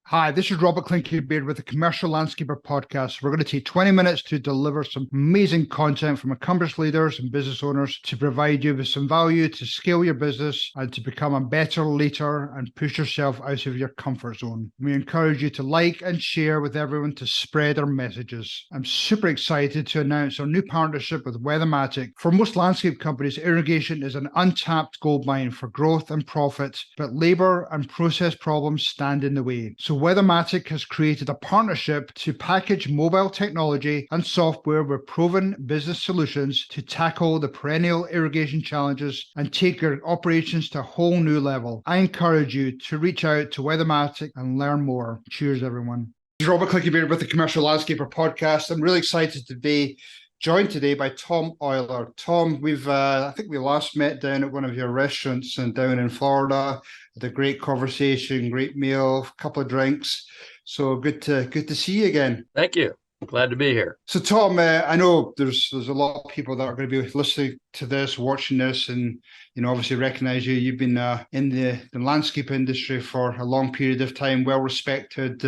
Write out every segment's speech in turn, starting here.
Hi, this is Robert Clinky-Beard with the Commercial Landscaper Podcast. We're going to take 20 minutes to deliver some amazing content from accomplished leaders and business owners to provide you with some value to scale your business and to become a better leader and push yourself out of your comfort zone. We encourage you to like and share with everyone to spread our messages. I'm super excited to announce our new partnership with Weathermatic. For most landscape companies, irrigation is an untapped gold mine for growth and profit, but labor and process problems stand in the way. So Weathermatic has created a partnership to package mobile technology and software with proven business solutions to tackle the perennial irrigation challenges and take your operations to a whole new level. I encourage you to reach out to Weathermatic and learn more. Cheers, everyone. This is Robert Clinky-Beard with the Commercial Landscaper Podcast. I'm really excited to be joined today by Tom Oyler. Tom, I think we last met down at one of your restaurants and down in Florida. Had a great conversation, great meal, a couple of drinks. So good to see you again. Thank you. Glad to be here. So Tom, I know there's a lot of people that are going to be listening to this, watching this, and obviously recognize you. You've been in the landscape industry for a long period of time, well respected.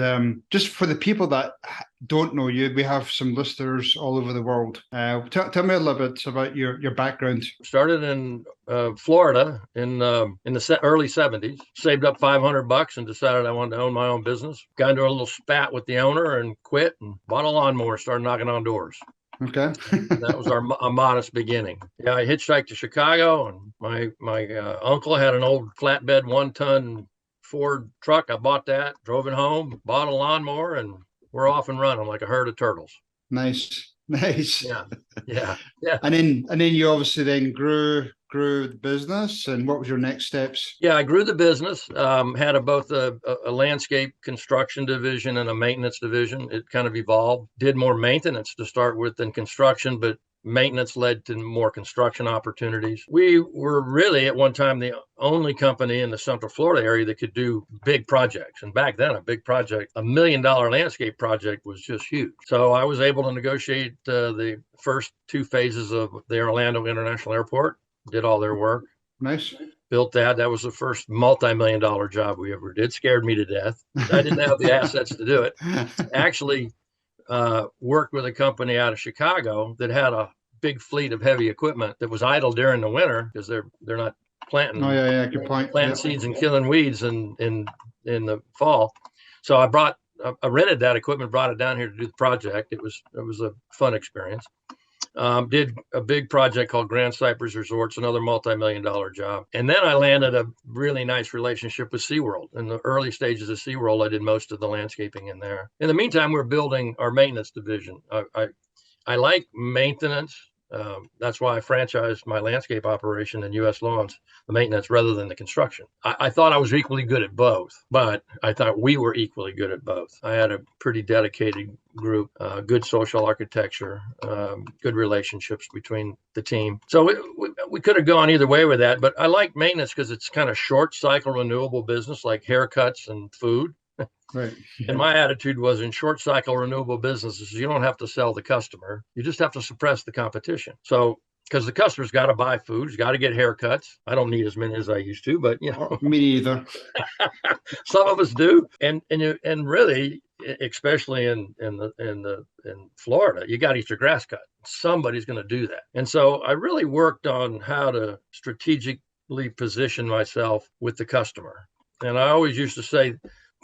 Just for the people that don't know you, we have some listeners all over the world. Tell me a little bit about your background. Started in Florida in the early 70s. Saved up $500 and decided I wanted to own my own business. Got into a little spat with the owner and quit and bought a lawnmower. Started knocking on doors. Okay. That was a modest beginning. Yeah, I hitchhiked to Chicago, and my uncle had an old flatbed 1-ton Ford truck. I bought that, drove it home, bought a lawnmower, and we're off and running like a herd of turtles. Nice. Yeah. And then you obviously then grew the business. And what was your next steps? Yeah, I grew the business. Had both a landscape construction division and a maintenance division. It kind of evolved. Did more maintenance to start with than construction, but maintenance led to more construction opportunities. We were really at one time the only company in the Central Florida area that could do big projects. And back then, a big project, $1 million landscape project, was just huge. So I was able to negotiate the first 2 phases of the Orlando International Airport, did all their work. Nice. Built that. That was the first multi-million-dollar job we ever did. Scared me to death. I didn't have the assets to do it. Actually, worked with a company out of Chicago that had a big fleet of heavy equipment that was idle during the winter because they're not planting. Oh yeah, good point. Planting seeds and killing weeds in the fall. So I rented that equipment, brought it down here to do the project. It was a fun experience. Did a big project called Grand Cypress Resorts, another multi-million-dollar job. And then I landed a really nice relationship with SeaWorld. In the early stages of SeaWorld, I did most of the landscaping in there. In the meantime, we're building our maintenance division. I like maintenance. That's why I franchised my landscape operation in U.S. Lawns, the maintenance, rather than the construction. I thought I was equally good at both, but I thought we were equally good at both. I had a pretty dedicated group, good social architecture, good relationships between the team. So we could have gone either way with that, but I like maintenance because it's kind of short cycle renewable business like haircuts and food. Right. And my attitude was, in short cycle renewable businesses, you don't have to sell the customer. You just have to suppress the competition. So, because the customer's got to buy food, he's got to get haircuts. I don't need as many as I used to, but me neither. Some of us do. And really, especially in Florida, you got to get your grass cut. Somebody's going to do that. And so I really worked on how to strategically position myself with the customer. And I always used to say,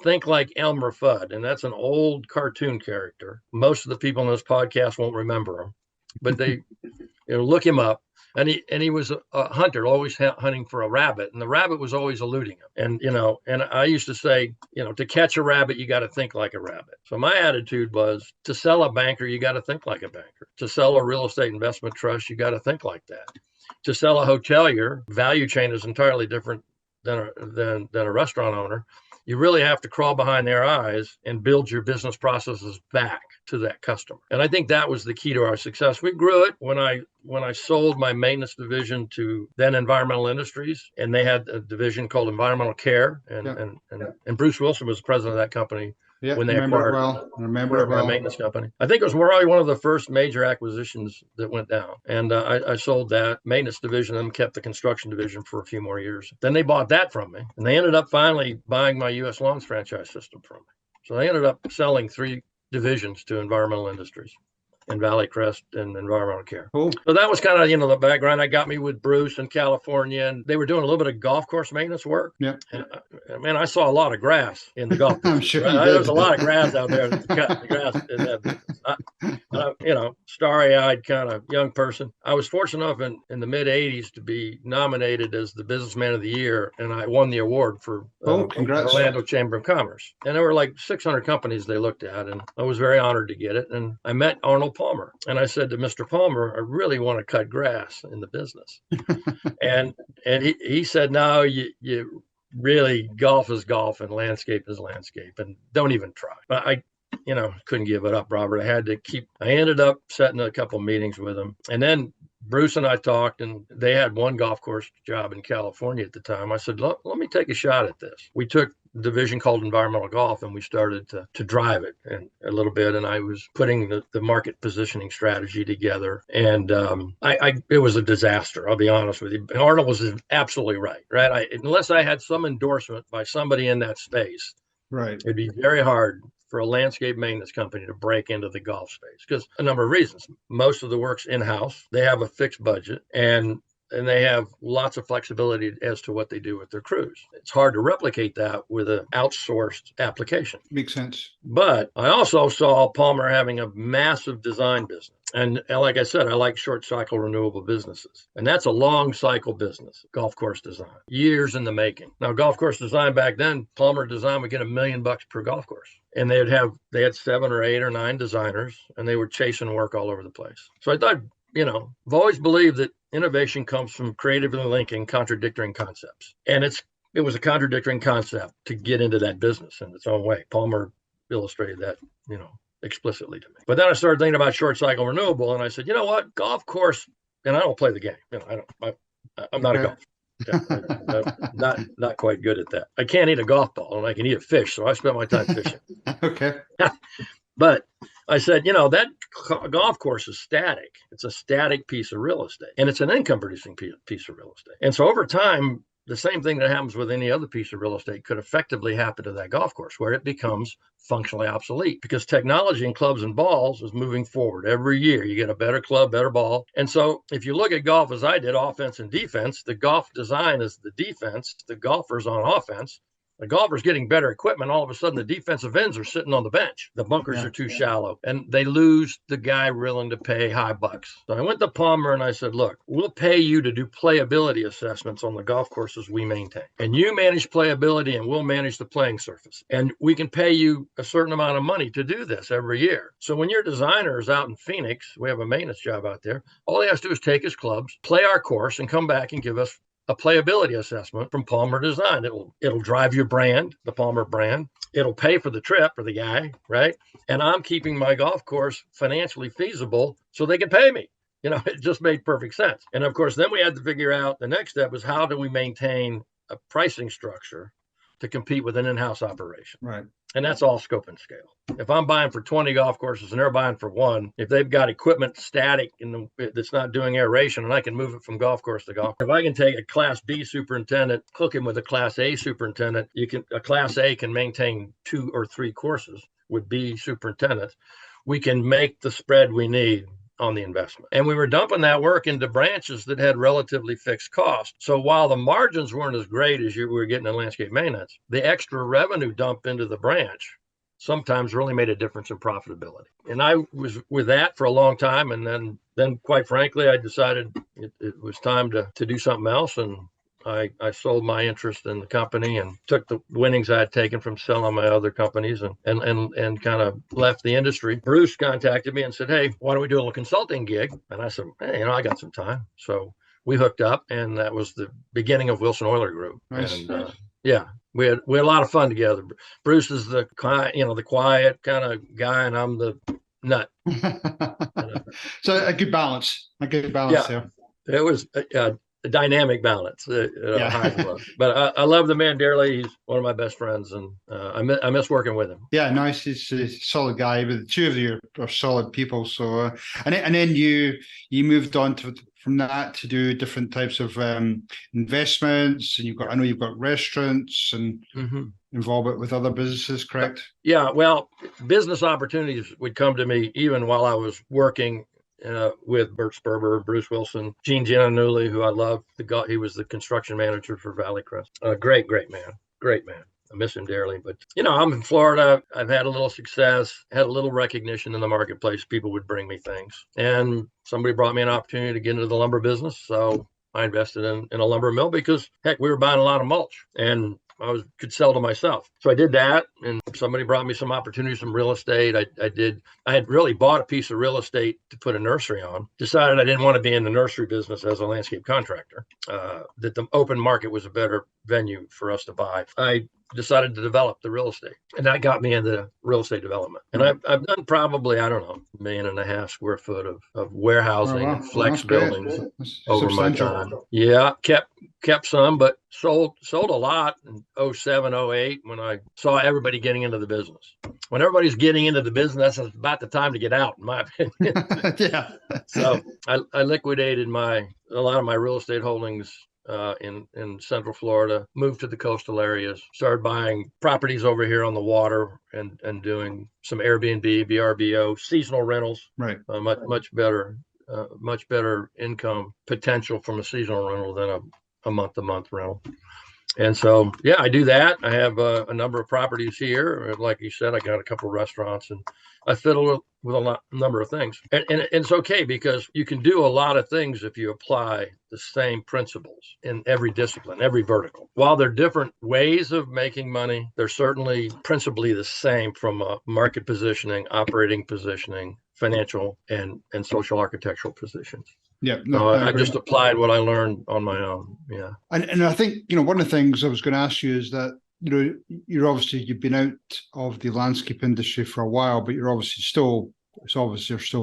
think like Elmer Fudd, and that's an old cartoon character. Most of the people on this podcast won't remember him, but they look him up. And he was a hunter, always hunting for a rabbit, and the rabbit was always eluding him. And I used to say, to catch a rabbit, you got to think like a rabbit. So my attitude was, to sell a banker, you got to think like a banker. To sell a real estate investment trust, you got to think like that. To sell a hotelier, value chain is entirely different than a restaurant owner. You really have to crawl behind their eyes and build your business processes back to that customer. And I think that was the key to our success. We grew it when I sold my maintenance division to then Environmental Industries, and they had a division called Environmental Care. And Bruce Wilson was the president of that company Yeah, when they remember it acquired well. Remember it our well. maintenance company. I think it was probably one of the first major acquisitions that went down. And I sold that maintenance division and kept the construction division for a few more years. Then they bought that from me, and they ended up finally buying my U.S. Lawns franchise system from me. So they ended up selling 3 divisions to Environmental Industries and Valley Crest and Environmental Care. Cool. So that was kind of, the background. I got me with Bruce in California, and they were doing a little bit of golf course maintenance work. Yeah. And man, I saw a lot of grass in the golf business. I'm sure right? you There did. was a lot of grass out there cutting the grass in that business. Starry-eyed kind of young person. I was fortunate enough in the mid-'80s to be nominated as the Businessman of the Year, and I won the award for congrats. Orlando Chamber of Commerce. And there were like 600 companies they looked at, and I was very honored to get it. And I met Arnold Palmer, and I said to Mr. Palmer, I really want to cut grass in the business. and he said, no, you really, golf is golf and landscape is landscape, and don't even try. But I couldn't give it up, Robert. I ended up setting a couple of meetings with him, and then Bruce and I talked, and they had one golf course job in California at the time. I said, let me take a shot at this. We took a division called Environmental Golf, and we started to drive it a little bit. And I was putting the market positioning strategy together. And it was a disaster, I'll be honest with you. Arnold was absolutely right? Unless I had some endorsement by somebody in that space, right, it'd be very hard for a landscape maintenance company to break into the golf space because a number of reasons. Most of the work's in-house. They have a fixed budget, and they have lots of flexibility as to what they do with their crews. It's hard to replicate that with an outsourced application. Makes sense. But I also saw Palmer having a massive design business. And like I said, I like short cycle renewable businesses. And that's a long cycle business, golf course design, years in the making. Now, golf course design back then, Palmer Design would get $1 million per golf course. And they had 7 or 8 or 9 designers, and they were chasing work all over the place. So I thought, I've always believed that innovation comes from creatively linking contradicting concepts. And it was a contradicting concept to get into that business in its own way. Palmer illustrated that, explicitly to me. But then I started thinking about short cycle renewable, and I said, you know what, golf course, and I don't play the game. I'm not a golfer. Yeah, not quite good at that. I can't eat a golf ball, and I can eat a fish, so I spent my time fishing. Okay. But I said, that golf course is static. It's a static piece of real estate, and it's an income-producing piece of real estate. And so over time, the same thing that happens with any other piece of real estate could effectively happen to that golf course, where it becomes functionally obsolete because technology in clubs and balls is moving forward. Every year you get a better club, better ball. And so if you look at golf as I did, offense and defense, the golf design is the defense, the golfer's on offense. The golfer's getting better equipment. All of a sudden, the defensive ends are sitting on the bench. The bunkers are too shallow, and they lose the guy willing to pay high bucks. So I went to Palmer and I said, look, we'll pay you to do playability assessments on the golf courses we maintain. And you manage playability, and we'll manage the playing surface. And we can pay you a certain amount of money to do this every year. So when your designer is out in Phoenix, we have a maintenance job out there, all he has to do is take his clubs, play our course, and come back and give us a playability assessment from Palmer Design. It'll drive your brand, the Palmer brand. It'll pay for the trip for the guy, right? And I'm keeping my golf course financially feasible so they can pay me. It just made perfect sense. And of course, then we had to figure out the next step is how do we maintain a pricing structure to compete with an in-house operation? Right. And that's all scope and scale. If I'm buying for 20 golf courses and they're buying for 1, if they've got equipment static that's not doing aeration, and I can move it from golf course to golf course. If I can take a Class B superintendent, hook him with a Class A superintendent, a Class A can maintain 2 or 3 courses with B superintendents. We can make the spread we need on the investment. And we were dumping that work into branches that had relatively fixed costs. So while the margins weren't as great as you were getting in landscape maintenance, the extra revenue dump into the branch sometimes really made a difference in profitability. And I was with that for a long time. And then quite frankly, I decided it was time to do something else. And I sold my interest in the company and took the winnings I had taken from selling my other companies and kind of left the industry. Bruce contacted me and said, hey, why don't we do a little consulting gig? And I said, hey, I got some time. So we hooked up, and that was the beginning of Wilson Oyler Group. Nice. And we had a lot of fun together. Bruce is the quiet kind of guy, and I'm the nut. So a good balance there. It was a dynamic balance, highs and Yeah. lows. But I love the man dearly. He's one of my best friends, and I miss working with him. Yeah, nice. He's a solid guy, but the two of you are solid people. So, and then you moved on from that to do different types of investments, and I know you've got restaurants and involvement with other businesses, correct? Yeah, well, business opportunities would come to me even while I was working with Bert Sperber, Bruce Wilson, Gene Giannulli, who I love. He was the construction manager for Valley Crest. Great man. Great man. I miss him dearly. But, I'm in Florida. I've had a little success, had a little recognition in the marketplace. People would bring me things. And somebody brought me an opportunity to get into the lumber business. So I invested in a lumber mill because, heck, we were buying a lot of mulch. And could sell to myself. So I did that, and somebody brought me some opportunities from real estate. I had really bought a piece of real estate to put a nursery on, decided I didn't want to be in the nursery business as a landscape contractor, that the open market was a better venue for us to buy. I decided to develop the real estate, and that got me into real estate development. And I've done probably, I don't know, 1.5 million square foot of warehousing and flex buildings over my time. Yeah, kept some, but sold a lot in 07, 08 when I saw everybody getting into the business. When everybody's getting into the business, that's about the time to get out, in my opinion. Yeah. So I liquidated a lot of my real estate holdings in Central Florida, moved to the coastal areas, started buying properties over here on the water and doing some Airbnb, VRBO, seasonal rentals. Right. Much better income potential from a seasonal rental than a month-to-month rental. And so, yeah, I do that. I have a number of properties here. Like you said, I got a couple of restaurants, and I fiddle with a number of things. And it's okay because you can do a lot of things if you apply the same principles in every discipline, every vertical. While they're different ways of making money, they're certainly principally the same from a market positioning, operating positioning, financial, and social architectural positions. Yeah, no, I just applied what I learned on my own. Yeah. And I think, one of the things I was going to ask you is that, you've been out of the landscape industry for a while, but you're obviously still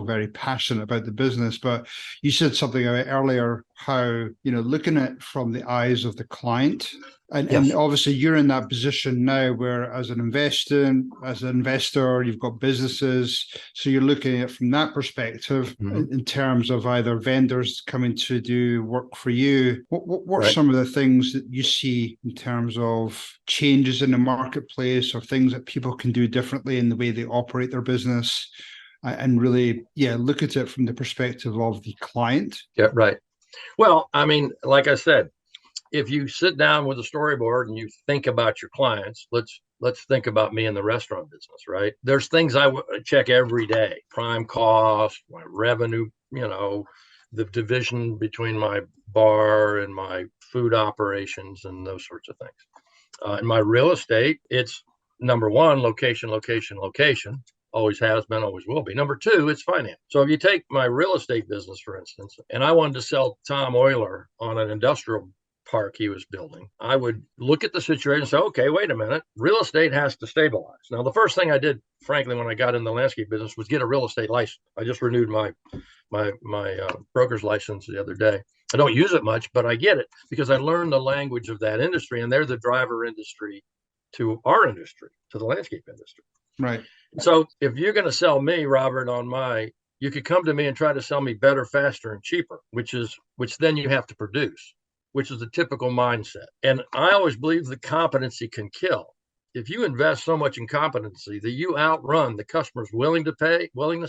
very passionate about the business. But you said something earlier, how, looking at it from the eyes of the client. And obviously you're in that position now where as an investor, you've got businesses. So you're looking at it from that perspective in terms of either vendors coming to do work for you. What are some of the things that you see in terms of changes in the marketplace or things that people can do differently in the way they operate their business? And really, look at it from the perspective of the client. Yeah, right. Well, I mean, like I said, if you sit down with a storyboard and you think about your clients, let's think about me in the restaurant business, right? There's things I check every day: prime cost, my revenue, the division between my bar and my food operations, and those sorts of things. In my real estate, it's number one, location. Always has been, always will be. Number two, it's finance. So if you take my real estate business, for instance, and I wanted to sell Tom Oyler on an industrial park he was building, I would look at the situation and say, okay, wait a minute, real estate has to stabilize. Now, the first thing I did, frankly, when I got in the landscape business was get a real estate license. I just renewed my broker's license the other day. I don't use it much, but I get it because I learned the language of that industry, and they're the driver industry to our industry, to the landscape industry. Right. So if you're going to sell me, Robert, you could come to me and try to sell me better, faster, and cheaper, which then you have to produce, which is the typical mindset. And I always believe that competency can kill. If you invest so much in competency that you outrun the customer's willingness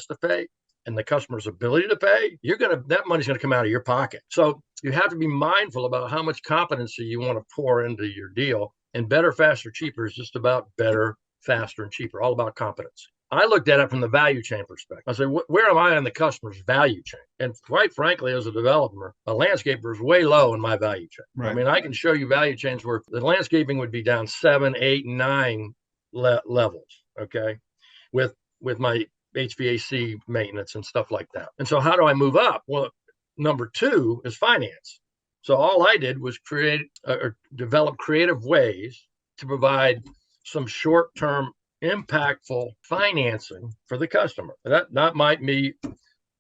to pay, and the customer's ability to pay, that money's going to come out of your pocket. So you have to be mindful about how much competency you want to pour into your deal. And better, faster, cheaper is just about better, faster, and cheaper, all about competency. I looked at it from the value chain perspective. I said, where am I in the customer's value chain? And quite frankly, as a developer, a landscaper is way low in my value chain. Right. I mean, I can show you value chains where the landscaping would be down 7, 8, 9 levels, okay, with my HVAC maintenance and stuff like that. And so how do I move up? Well, number two is finance. So all I did was develop creative ways to provide some short-term impactful financing for the customer. That might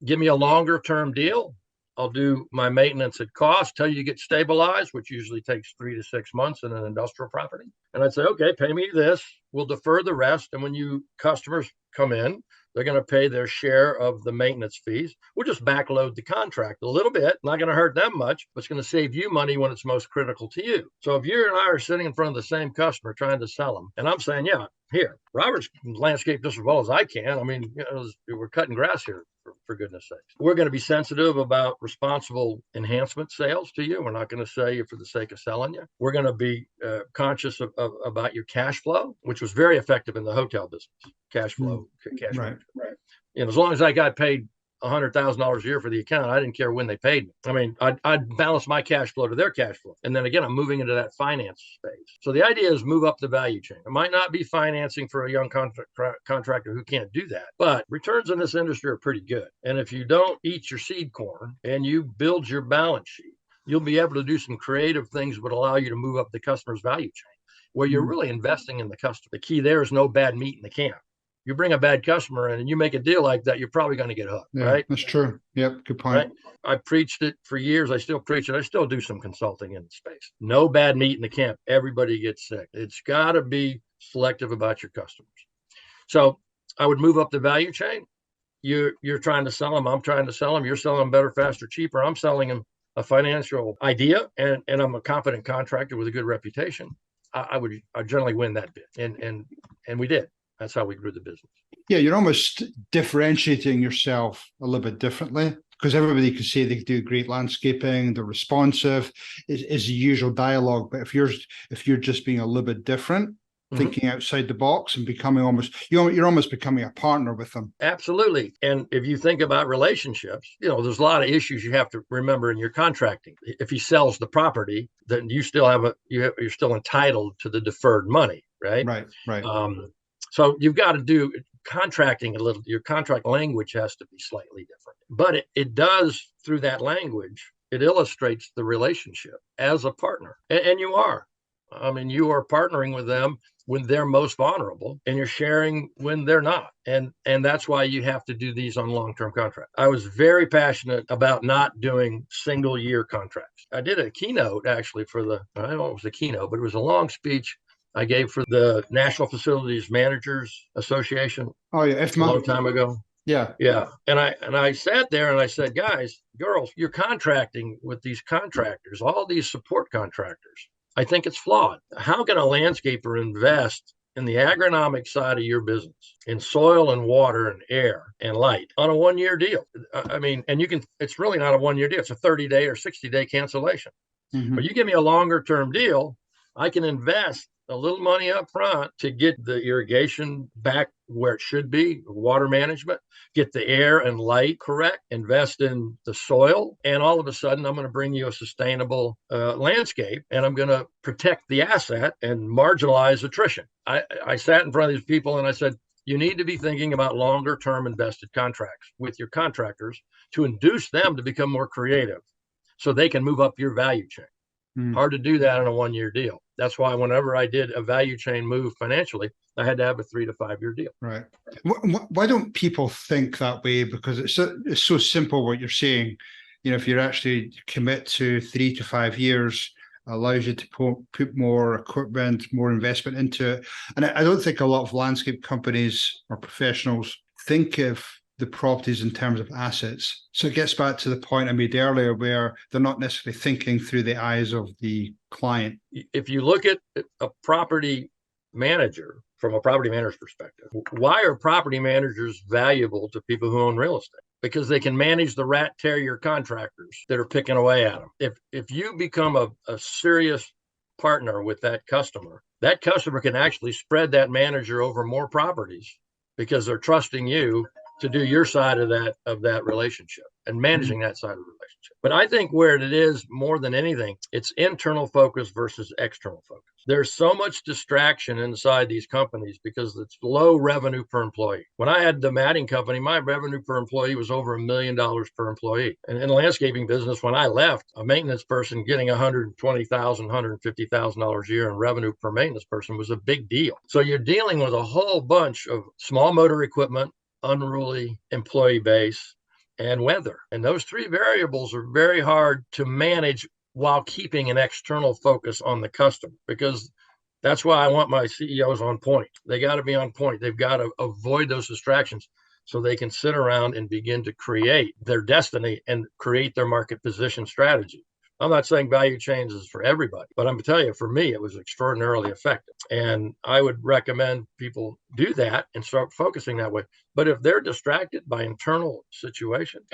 give me a longer term deal, I'll do my maintenance at cost till you get stabilized, which usually takes 3 to 6 months in an industrial property. And I'd say, okay, pay me this. We'll defer the rest. And when you customers come in, they're going to pay their share of the maintenance fees. We'll just backload the contract a little bit. Not going to hurt them much, but it's going to save you money when it's most critical to you. So if you and I are sitting in front of the same customer trying to sell them, and I'm saying, yeah, here, Robert's landscape just as well as I can. I mean, we're cutting grass here. For goodness sakes. We're going to be sensitive about responsible enhancement sales to you. We're not going to sell you for the sake of selling you. We're going to be conscious about your cash flow, which was very effective in the hotel business. Cash flow. Right. As long as I got paid $100,000 a year for the account, I didn't care when they paid me. I mean, I'd balance my cash flow to their cash flow. And then again, I'm moving into that finance space. So the idea is move up the value chain. It might not be financing for a young contractor who can't do that, but returns in this industry are pretty good. And if you don't eat your seed corn and you build your balance sheet, you'll be able to do some creative things that would allow you to move up the customer's value chain, where you're really investing in the customer. The key there is no bad meat in the camp. You bring a bad customer in and you make a deal like that, you're probably going to get hooked, right? That's true. Yep, good point. Right? I preached it for years. I still preach it. I still do some consulting in the space. No bad meat in the camp. Everybody gets sick. It's got to be selective about your customers. So I would move up the value chain. You're trying to sell them. I'm trying to sell them. You're selling them better, faster, cheaper. I'm selling them a financial idea, and I'm a competent contractor with a good reputation. I generally win that bid, and we did. That's how we grew the business. Yeah, you're almost differentiating yourself a little bit differently because everybody can say they do great landscaping, they're responsive, is the usual dialogue. But if you're just being a little bit different, thinking outside the box and becoming you're almost becoming a partner with them. Absolutely. And if you think about relationships, there's a lot of issues you have to remember in your contracting. If he sells the property, then you still you're still entitled to the deferred money, right? Right. So you've got to do contracting a little. Your contract language has to be slightly different, but it does, through that language, it illustrates the relationship as a partner. And you are. I mean, you are partnering with them when they're most vulnerable, and you're sharing when they're not. And that's why you have to do these on long-term contracts. I was very passionate about not doing single-year contracts. I did a keynote actually I don't know if it was a keynote, but it was a long speech I gave for the National Facilities Managers Association. Oh yeah, a long time ago. Yeah. And I sat there and I said, guys, girls, you're contracting with these contractors, all these support contractors. I think it's flawed. How can a landscaper invest in the agronomic side of your business, in soil and water and air and light, on a 1-year deal? I mean, and it's really not a 1-year deal. It's a 30-day or 60-day cancellation. But you give me a longer term deal, I can invest a little money up front to get the irrigation back where it should be, water management, get the air and light correct, invest in the soil, and all of a sudden I'm going to bring you a sustainable landscape, and I'm going to protect the asset and marginalize attrition. I sat in front of these people and I said, you need to be thinking about longer term invested contracts with your contractors to induce them to become more creative so they can move up your value chain. Hard to do that in a 1-year deal. That's why whenever I did a value chain move financially, I had to have a 3 to 5 year deal. Right. Why don't people think that way? Because it's so simple what you're saying. If you actually commit to 3 to 5 years, allows you to put more equipment, more investment into it. And I don't think a lot of landscape companies or professionals think of the properties in terms of assets. So it gets back to the point I made earlier where they're not necessarily thinking through the eyes of the client. If you look at a property manager from a property manager's perspective, why are property managers valuable to people who own real estate? Because they can manage the rat terrier contractors that are picking away at them. If you become a serious partner with that customer can actually spread that manager over more properties because they're trusting you to do your side of that relationship and managing that side of the relationship. But I think where it is more than anything, it's internal focus versus external focus. There's so much distraction inside these companies because it's low revenue per employee. When I had the matting company, my revenue per employee was over $1 million per employee. And in the landscaping business, when I left, a maintenance person getting $120,000, $150,000 a year in revenue per maintenance person was a big deal. So you're dealing with a whole bunch of small motor equipment, unruly employee base, and weather. And those three variables are very hard to manage while keeping an external focus on the customer, because that's why I want my CEOs on point. They got to be on point. They've got to avoid those distractions so they can sit around and begin to create their destiny and create their market position strategy. I'm not saying value chains is for everybody, but I'm going to tell you, for me, it was extraordinarily effective. And I would recommend people do that and start focusing that way. But if they're distracted by internal situations,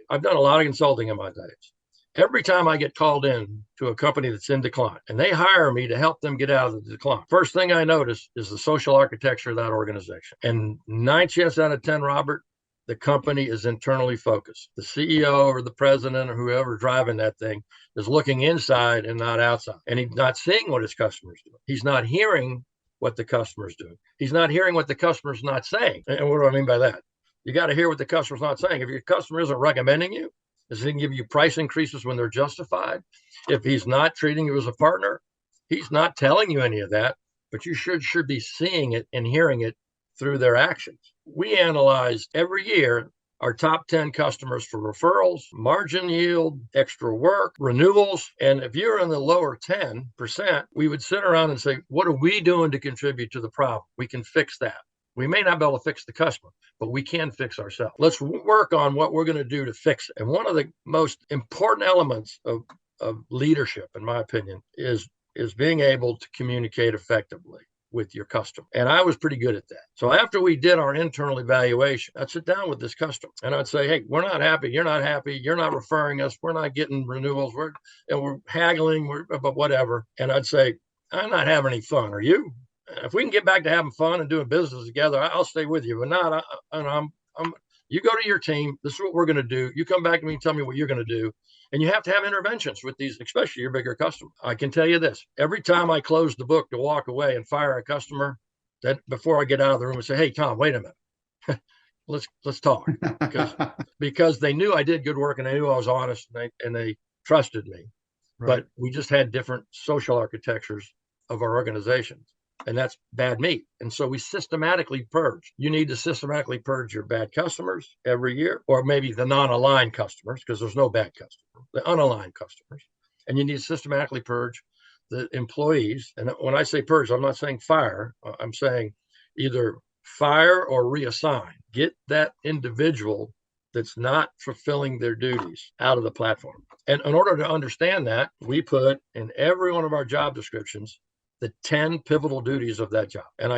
I've done a lot of consulting in my days. Every time I get called in to a company that's in decline and they hire me to help them get out of the decline, first thing I notice is the social architecture of that organization. And 9 chances out of 10, Robert, the company is internally focused. The CEO or the president or whoever driving that thing is looking inside and not outside. And he's not seeing what his customers do. He's not hearing what the customer's doing. He's not hearing what the customer's not saying. And what do I mean by that? You got to hear what the customer's not saying. If your customer isn't recommending you, is he give you price increases when they're justified? If he's not treating you as a partner, he's not telling you any of that, but you should be seeing it and hearing it through their actions. We analyze every year our top 10 customers for referrals, margin yield, extra work, renewals. And if you're in the lower 10%, we would sit around and say, what are we doing to contribute to the problem? We can fix that. We may not be able to fix the customer, but we can fix ourselves. Let's work on what we're going to do to fix it. And one of the most important elements of leadership, in my opinion, is being able to communicate effectively with your customer. And I was pretty good at that. So after we did our internal evaluation, I'd sit down with this customer and I'd say, hey, we're not happy. You're not happy. You're not referring us. We're not getting renewals. We're haggling, but whatever. And I'd say, I'm not having any fun. Are you? If we can get back to having fun and doing business together, I'll stay with you. But not, you go to your team. This is what we're going to do. You come back to me and tell me what you're going to do. And you have to have interventions with these, especially your bigger customers. I can tell you this, every time I close the book to walk away and fire a customer, that before I get out of the room and say, hey, Tom, wait a minute. let's talk. Because they knew I did good work and they knew I was honest and they trusted me. Right. But we just had different social architectures of our organizations. And that's bad meat. And so we systematically purge. You need to systematically purge your bad customers every year, or maybe the non-aligned customers, because there's no bad customer, the unaligned customers. And you need to systematically purge the employees. And when I say purge, I'm not saying fire. I'm saying either fire or reassign. Get that individual that's not fulfilling their duties out of the platform. And in order to understand that, we put in every one of our job descriptions the 10 pivotal duties of that job. And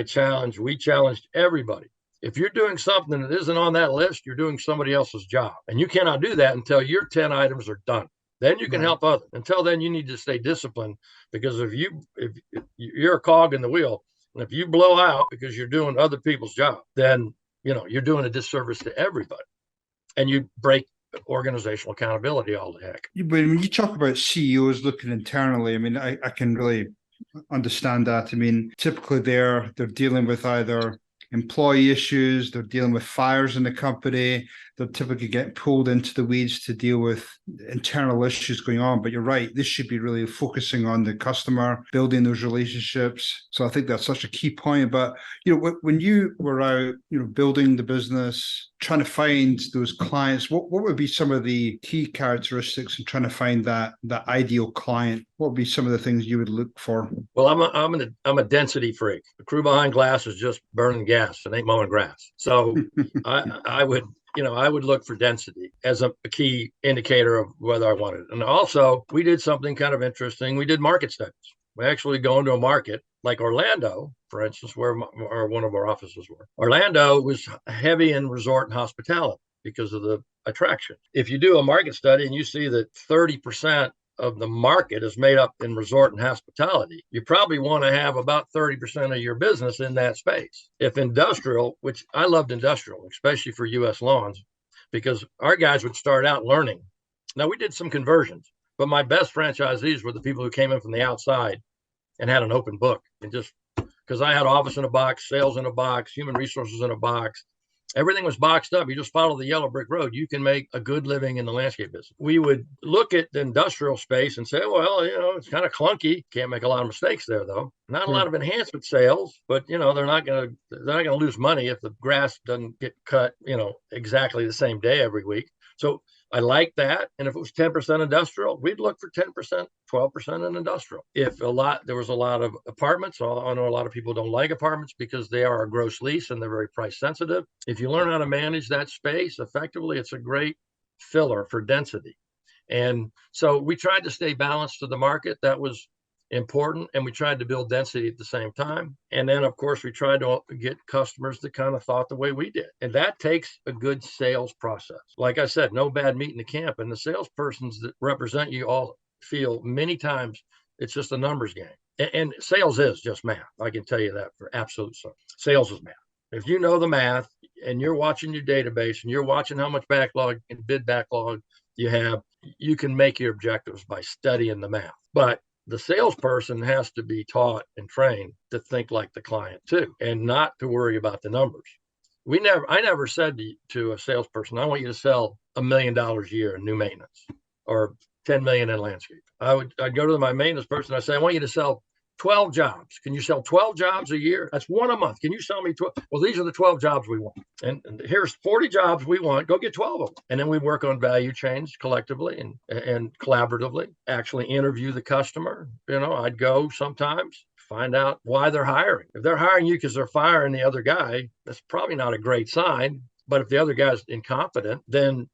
we challenged everybody. If you're doing something that isn't on that list, you're doing somebody else's job. And you cannot do that until your 10 items are done. Then you can help others. Until then, you need to stay disciplined, because if you're a cog in the wheel, and if you blow out because you're doing other people's job, then you're doing a disservice to everybody. And you break organizational accountability all the heck. When you talk about CEOs looking internally, I mean, I can really understand that. I mean, typically they're dealing with either employee issues, they're dealing with fires in the company, they're typically getting pulled into the weeds to deal with internal issues going on. But you're right, this should be really focusing on the customer, building those relationships. So I think that's such a key point. But when you were out, building the business, trying to find those clients, what would be some of the key characteristics in trying to find that ideal client? What would be some of the things you would look for? Well, I'm a density freak. The crew behind glass is just burning gas and ain't mowing grass. So I would look for density as a key indicator of whether I wanted it. And also, we did something kind of interesting. We did market studies. We actually go into a market like Orlando, for instance, where one of our offices were. Orlando was heavy in resort and hospitality because of the attraction. If you do a market study and you see that 30% of the market is made up in resort and hospitality, you probably want to have about 30% of your business in that space. If industrial, which I loved industrial, especially for U.S. lawns, because our guys would start out learning. Now, we did some conversions, but my best franchisees were the people who came in from the outside and had an open book. And just because I had office in a box, sales in a box, human resources in a box, Everything was boxed up. You just follow the yellow brick road. You can make a good living in the landscape business. We would look at the industrial space and say, well, it's kind of clunky. Can't make a lot of mistakes there, though. Not a lot of enhancement sales, but they're not going to lose money if the grass doesn't get cut, exactly the same day every week. So I like that. And if it was 10% industrial, we'd look for 10%, 12% in industrial. If there was a lot of apartments, I know a lot of people don't like apartments because they are a gross lease and they're very price sensitive. If you learn how to manage that space effectively, it's a great filler for density. And so we tried to stay balanced to the market. That was important. And we tried to build density at the same time. And then, of course, we tried to get customers that kind of thought the way we did. And that takes a good sales process. Like I said, no bad meat in the camp. And the salespersons that represent you all feel many times it's just a numbers game. And sales is just math. I can tell you that for absolute certain. Sales is math. If you know the math and you're watching your database and you're watching how much backlog and bid backlog you have, you can make your objectives by studying the math. But the salesperson has to be taught and trained to think like the client too, and not to worry about the numbers. I never said to a salesperson, I want you to sell $1 million a year in new maintenance or 10 million in landscape. I'd go to my maintenance person. I say, I want you to sell 12 jobs. Can you sell 12 jobs a year? That's one a month. Can you sell me 12? Well, these are the 12 jobs we want. And here's 40 jobs we want. Go get 12 of them. And then we work on value chains collectively and collaboratively, actually interview the customer. I'd go sometimes, find out why they're hiring. If they're hiring you because they're firing the other guy, that's probably not a great sign. But if the other guy's incompetent, then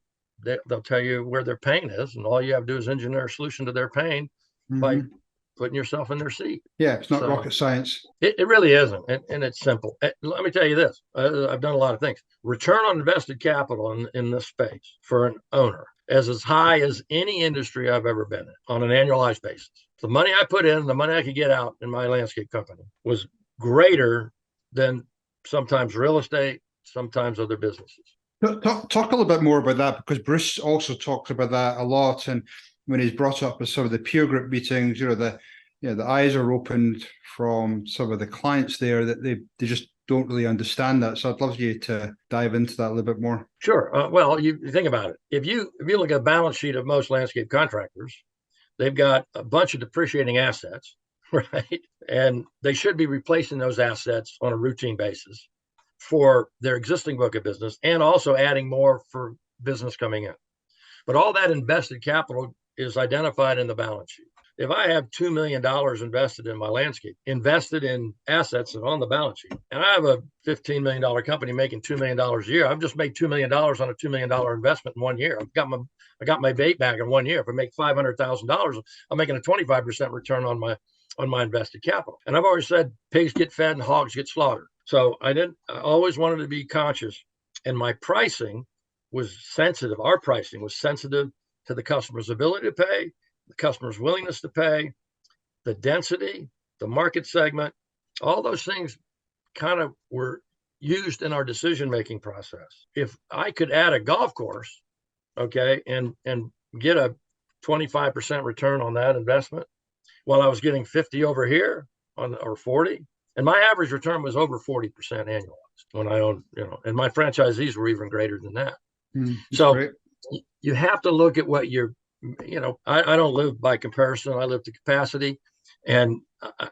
they'll tell you where their pain is. And all you have to do is engineer a solution to their pain by putting yourself in their seat. Yeah, it's not rocket science. It really isn't. And it's simple. Let me tell you this. I've done a lot of things. Return on invested capital in this space for an owner is as high as any industry I've ever been in on an annualized basis. The money I put in, the money I could get out in my landscape company was greater than sometimes real estate, sometimes other businesses. Talk a little bit more about that, because Bruce also talks about that a lot. And when he's brought up with some of the peer group meetings, the eyes are opened from some of the clients there that they just don't really understand that. So I'd love you to dive into that a little bit more. Sure. Well, you think about it. If you look at a balance sheet of most landscape contractors, they've got a bunch of depreciating assets, right? And they should be replacing those assets on a routine basis for their existing book of business and also adding more for business coming in. But all that invested capital is identified in the balance sheet. If I have $2 million invested in my landscape, invested in assets and on the balance sheet, and I have a $15 million company making $2 million a year, I've just made $2 million on a $2 million investment in 1 year. I got my bait back in 1 year. If I make $500,000, I'm making a 25% return on my invested capital. And I've always said pigs get fed and hogs get slaughtered. So I always wanted to be conscious, and my pricing was sensitive. Our pricing was sensitive to the customer's ability to pay, the customer's willingness to pay, the density, the market segment, all those things kind of were used in our decision-making process. If I could add a golf course, okay, and get a 25% return on that investment, while I was getting 50 over here or 40, and my average return was over 40% annualized when I owned, and my franchisees were even greater than that. So great. You have to look at what you're, I don't live by comparison. I live to capacity. And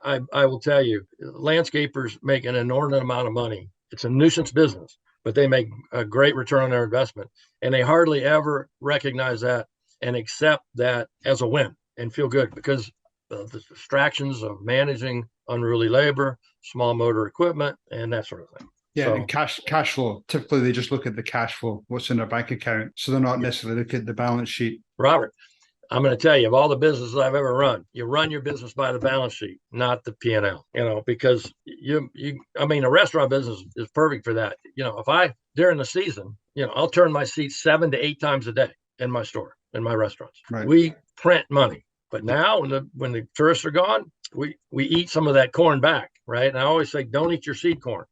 I will tell you, landscapers make an inordinate amount of money. It's a nuisance business, but they make a great return on their investment. And they hardly ever recognize that and accept that as a win and feel good because of the distractions of managing unruly labor, small motor equipment, and that sort of thing. Yeah, and cash flow. Typically, they just look at the cash flow, what's in their bank account. So they're not necessarily looking at the balance sheet. Robert, I'm going to tell you, of all the businesses I've ever run, you run your business by the balance sheet, not the P&L, because a restaurant business is perfect for that. If during the season, I'll turn my seats 7 to 8 times a day in my store, in my restaurants. Right. We print money. But now when the tourists are gone, we eat some of that corn back, right? And I always say, don't eat your seed corn,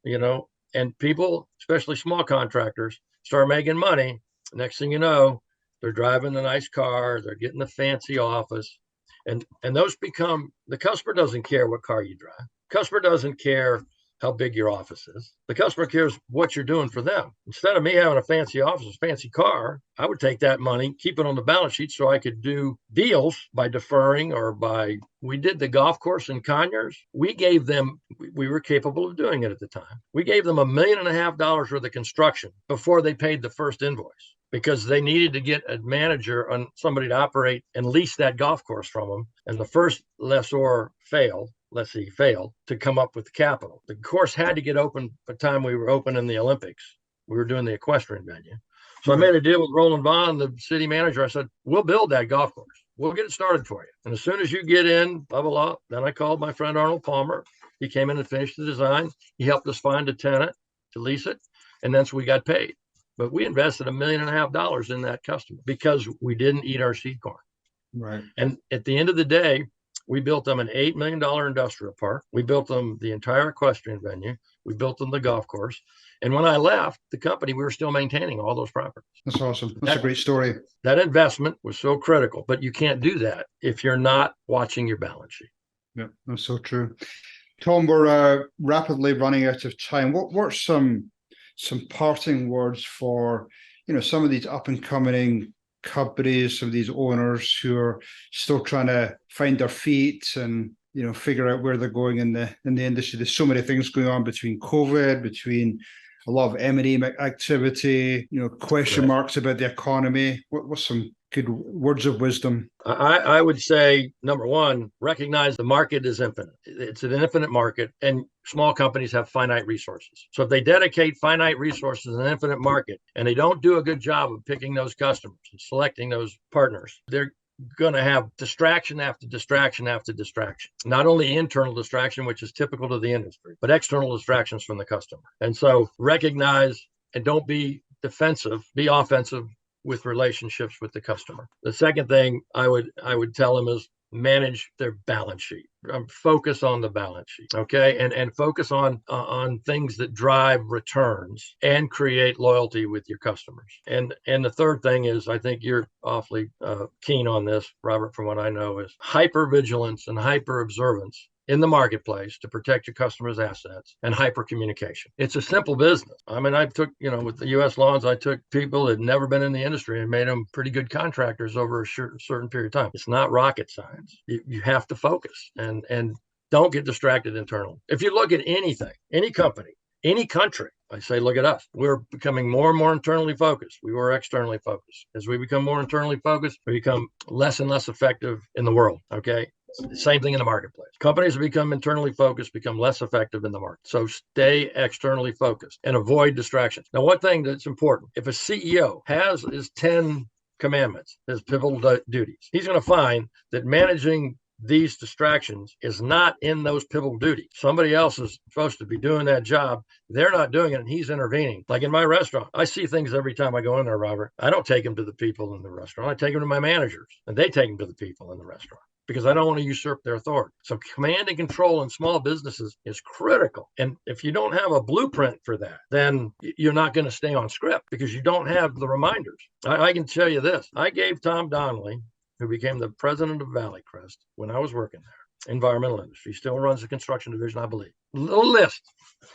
and people, especially small contractors, start making money. Next thing you know, they're driving the nice car, they're getting the fancy office, and those become, the customer doesn't care what car you drive. Customer doesn't care how big your office is. The customer cares what you're doing for them. Instead of me having a fancy office, a fancy car, I would take that money, keep it on the balance sheet so I could do deals by deferring or by, we did the golf course in Conyers. We gave them, we were capable of doing it at the time. We gave them $1.5 million worth of construction before they paid the first invoice, because they needed to get a manager and somebody to operate and lease that golf course from them. And the first lessee failed to come up with the capital. The course had to get open by the time we were open in the Olympics. We were doing the equestrian venue. So I made a deal with Roland Vaughn, the city manager. I said, we'll build that golf course. We'll get it started for you. And as soon as you get in, blah, blah, blah. Then I called my friend Arnold Palmer. He came in and finished the design. He helped us find a tenant to lease it. And then so we got paid. But we invested $1.5 million in that customer because we didn't eat our seed corn. Right. And at the end of the day, we built them an $8 million industrial park. We built them the entire equestrian venue. We built them the golf course. And when I left the company, we were still maintaining all those properties. That's awesome. That's a great story. That investment was so critical, but you can't do that if you're not watching your balance sheet. Yeah, that's so true. Tom, we're rapidly running out of time. What were some parting words for, some of these up and coming companies, some of these owners who are still trying to find their feet and figure out where they're going in the industry? There's so many things going on between COVID, between a lot of M&A activity, question marks about the economy. What's some good words of wisdom? I would say, number one, recognize the market is infinite. It's an infinite market, and small companies have finite resources. So if they dedicate finite resources in an infinite market and they don't do a good job of picking those customers and selecting those partners, they're going to have distraction after distraction after distraction. Not only internal distraction, which is typical to the industry, but external distractions from the customer. And so recognize and don't be defensive, be offensive with relationships with the customer. The second thing I would tell them is manage their balance sheet. Focus on the balance sheet, okay? And focus on things that drive returns and create loyalty with your customers. And the third thing is, I think you're awfully keen on this, Robert, from what I know, is hypervigilance and hyper observance in the marketplace to protect your customers' assets, and hyper communication. It's a simple business. I mean, I took, with the U.S. Lawns, I took people that had never been in the industry and made them pretty good contractors over a certain period of time. It's not rocket science. You have to focus and don't get distracted internally. If you look at anything, any company, any country, I say, look at us. We're becoming more and more internally focused. We were externally focused. As we become more internally focused, we become less and less effective in the world, okay? Same thing in the marketplace. Companies that become internally focused become less effective in the market. So stay externally focused and avoid distractions. Now, one thing that's important, if a CEO has his 10 commandments, his pivotal duties, he's going to find that managing these distractions is not in those pivotal duties. Somebody else is supposed to be doing that job. They're not doing it, and he's intervening. Like in my restaurant, I see things every time I go in there, Robert. I don't take them to the people in the restaurant. I take them to my managers, and they take them to the people in the restaurant, because I don't want to usurp their authority. So command and control in small businesses is critical. And if you don't have a blueprint for that, then you're not going to stay on script because you don't have the reminders. I can tell you this. I gave Tom Donnelly, who became the president of Valley Crest when I was working there, environmental industry, he still runs the construction division, I believe. Little list,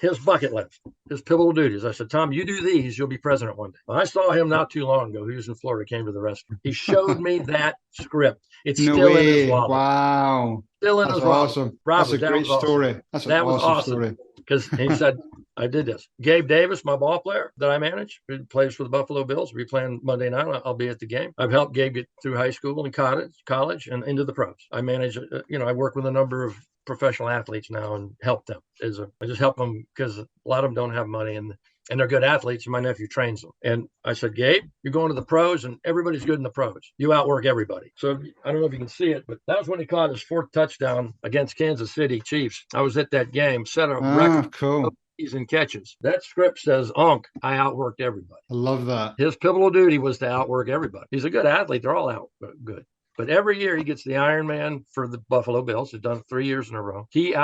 his bucket list, his pivotal duties. I said, Tom, you do these, you'll be president one day. I saw him not too long ago. He was in Florida, came to the restaurant. He showed me that script. It's still in his wallet. Wow. Still in his wallet. Awesome. Robert, that's a great story. Awesome. That's an awesome story. Because he said, I did this. Gabe Davis, my ball player that I manage, who plays for the Buffalo Bills. We playing Monday night. I'll be at the game. I've helped Gabe get through high school and college and into the pros. I manage, I work with a number of professional athletes now and help them. I just help them because a lot of them don't have money and they're good athletes, and my nephew trains them. And I said, Gabe, you're going to the pros, and everybody's good in the pros. You outwork everybody. So I don't know if you can see it, but that was when he caught his 4th touchdown against Kansas City Chiefs. I was at that game, set a record. Cool. And catches. That script says, I outworked everybody. I love that. His pivotal duty was to outwork everybody. He's a good athlete. They're all out good. But every year he gets the Ironman for the Buffalo Bills. He's done it 3 years in a row. He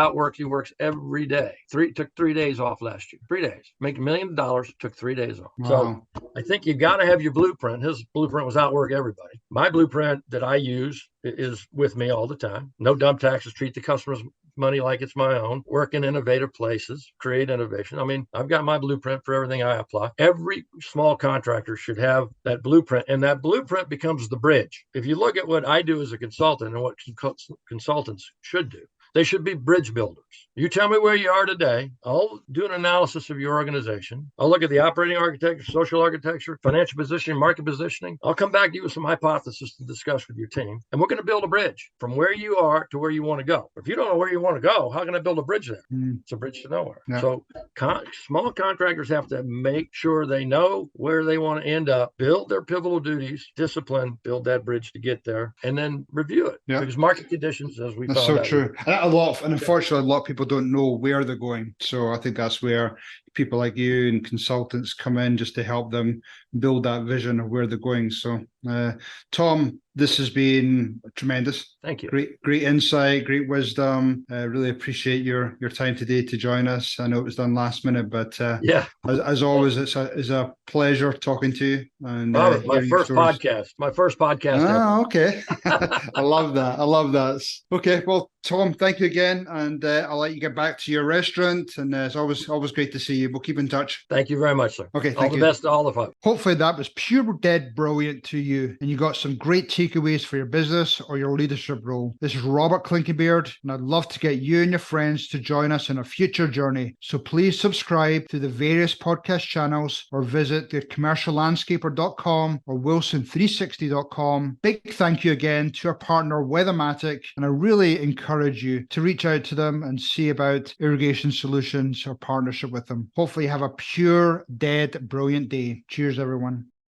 works every day. Took 3 days off last year. 3 days. Make $1 million, took 3 days off. Wow. So I think you got to have your blueprint. His blueprint was outwork everybody. My blueprint that I use is with me all the time. No dumb taxes, treat the customers money like it's my own, work in innovative places, create innovation. I mean, I've got my blueprint for everything I apply. Every small contractor should have that blueprint, and that blueprint becomes the bridge. If you look at what I do as a consultant and what consultants should do, they should be bridge builders. You tell me where you are today. I'll do an analysis of your organization. I'll look at the operating architecture, social architecture, financial positioning, market positioning. I'll come back to you with some hypotheses to discuss with your team. And we're going to build a bridge from where you are to where you want to go. If you don't know where you want to go, how can I build a bridge there? It's a bridge to nowhere. Yeah. So small contractors have to make sure they know where they want to end up, build their pivotal duties, discipline, build that bridge to get there, and then review it. Yeah. Because market conditions, as we found out. That's so true. And unfortunately, a lot of people don't know where they're going. So I think that's where people like you and consultants come in just to help them build that vision of where they're going. So, Tom, this has been tremendous. Thank you. Great insight, great wisdom. Really appreciate your time today to join us. I know it was done last minute, but yeah, as always, it's a pleasure talking to you. And my first podcast. Ah, okay. I love that. Okay, well, Tom, thank you again, and I'll let you get back to your restaurant. And it's always great to see you. We'll keep in touch. Thank you very much, sir. Okay, all the best to all of us. Hopefully that was pure dead brilliant to you, and you got some great takeaways for your business or your leadership role. This is Robert Clinkybeard, and I'd love to get you and your friends to join us in a future journey. So please subscribe to the various podcast channels or visit thecommerciallandscaper.com or wilson360.com. Big thank you again to our partner Weathermatic, and I really encourage you to reach out to them and see about irrigation solutions or partnership with them. Hopefully you have a pure, dead, brilliant day. Cheers, everyone.